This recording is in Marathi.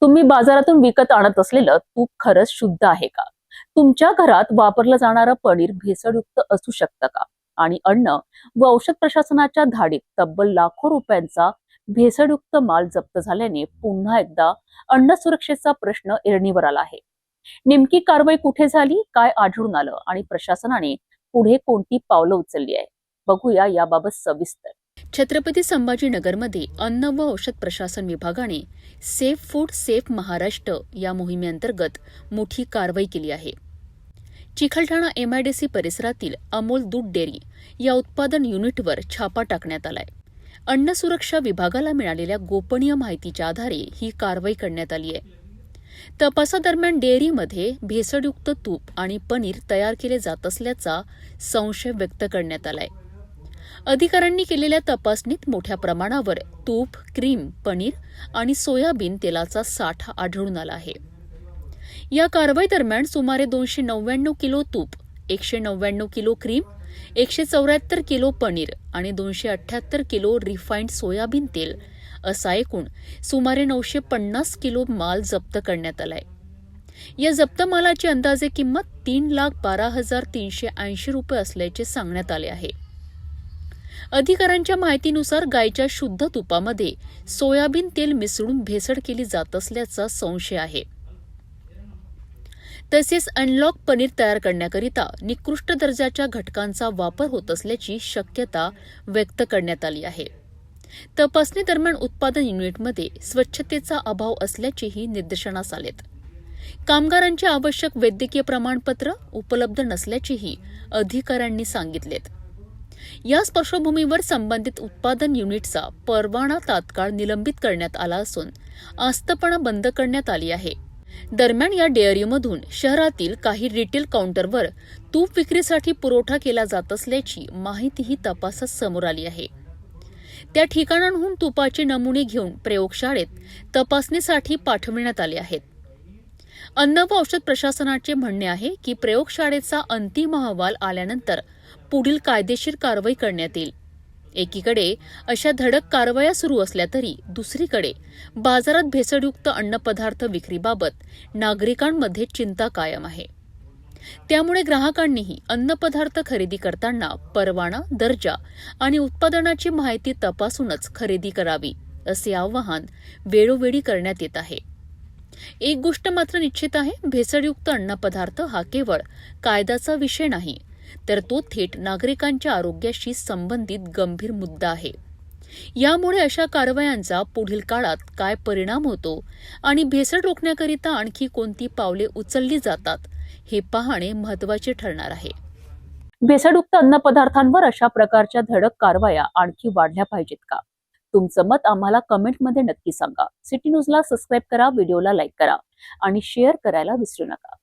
तुम्ही बाजारातून विकत आणत असलेलं तूप खरंच शुद्ध आहे का? तुमच्या घरात वापरलं जाणारं पनीर भेसळयुक्त असू शकतं का? आणि अन्न व औषध प्रशासनाच्या धाडीत तब्बल लाखो रुपयांचा भेसळयुक्त माल जप्त झाल्याने पुन्हा एकदा अन्न सुरक्षेचा प्रश्न ऐरणीवर आला आहे. नेमकी कारवाई कुठे झाली, काय आढळून आलं आणि प्रशासनाने पुढे कोणती पावलं उचलली आहे? बघूया याबाबत सविस्तर. छत्रपती संभाजीनगरमध्ये अन्न व औषध प्रशासन विभागाने सेफ फूड सेफ महाराष्ट्र या मोहिमेअंतर्गत मोठी कारवाई केली आहे. चिखलठाणा MIDC परिसरातील अमोल दूध डेअरी या उत्पादन युनिटवर छापा टाकण्यात आलाय. अन्न सुरक्षा विभागाला मिळालेल्या गोपनीय माहितीच्या आधारे ही कारवाई करण्यात आली आहे. तपासादरम्यान डेअरीमध्ये भेसळयुक्त तूप आणि पनीर तयार केले जात असल्याचा संशय व्यक्त करण्यात आलाय. अधिकाऱ्यांनी केलेल्या तपासणीत मोठ्या प्रमाणावर तूप, क्रीम, पनीर आणि सोयाबीन तेलाचा साठा आढळून आला आहे. या कारवाई दरम्यान सुमारे 299 किलो तूप, 199 किलो क्रीम, 174 किलो पनीर आणि 278 किलो रिफाइंड सोयाबीन तेल असा एकूण सुमारे 950 किलो माल जप्त करण्यात आलाय. या जप्त मालाची अंदाजे किंमत 3,12,380 रुपये असल्याचे सांगण्यात आले आहे. अधिकाऱ्यांच्या माहितीनुसार गायच्या शुद्ध तुपामध्ये सोयाबीन तेल मिसळून भेसळ केली जात असल्याचा संशय आहे. तसेच अनलॉक पनीर तयार करण्याकरिता निकृष्ट दर्जाच्या घटकांचा वापर होत असल्याची शक्यता व्यक्त करण्यात आली आहे. तपासणी दरम्यान उत्पादन युनिटमध्ये स्वच्छतेचा अभाव असल्याचेही निदर्शनास आलेत. कामगारांचे आवश्यक वैद्यकीय प्रमाणपत्र उपलब्ध नसल्याचेही अधिकाऱ्यांनी सांगितलेत. या पार्श्वभूमीवर संबंधित उत्पादन युनिटचा परवाना तात्काळ निलंबित करण्यात आला असून आस्थापना बंद करण्यात आली आहे. दरम्यान या डेअरीमधून शहरातील काही रिटेल काउंटरवर तूप विक्रीसाठी पुरवठा केला जात असल्याची माहितीही तपासात समोर आली आहे. त्या ठिकाणांहून तुपाचे नमुने घेऊन प्रयोगशाळेत तपासणीसाठी पाठविण्यात आले आहेत. अन्न व औषध प्रशासनाचे म्हणणे आहे की प्रयोगशाळेचा अंतिम अहवाल आल्यानंतर पुढील कायदेशीर कारवाई करण्यात येईल. एकीकडे अशा धडक कारवाया सुरू असल्या तरी दुसरीकडे बाजारात भेसळयुक्त अन्नपदार्थ विक्रीबाबत नागरिकांमध्ये चिंता कायम आहे. त्यामुळे ग्राहकांनीही अन्नपदार्थ खरेदी करताना परवाना, दर्जा आणि उत्पादनाची माहिती तपासूनच खरेदी करावी असे आवाहन वेळोवेळी करण्यात येत आहे. एक गोष्ट मात्र निश्चित आहे, भेसळयुक्त अन्नपदार्थ हा केवळ कायद्याचा विषय नाही, तर तो थेट नागरिकांच्या आरोग्याशी संबंधित गंभीर मुद्दा आहे. यामुळे अशा कारवायांचा पुढील काळात काय परिणाम होतो आणि भेसळ रोखण्याकरिता आणखी कोणती पावले उचलली जातात हे पाहणे महत्त्वाचे ठरणार आहे. भेसळयुक्त अन्नपदार्थांवर अशा प्रकारच्या धडक कारवाया आणखी वाढल्या पाहिजेत का? तुमचं मत आम्हाला कमेंटमध्ये नक्की सांगा. सिटी न्यूजला सबस्क्राईब करा, व्हिडिओला लाईक करा आणि शेअर करायला विसरू नका.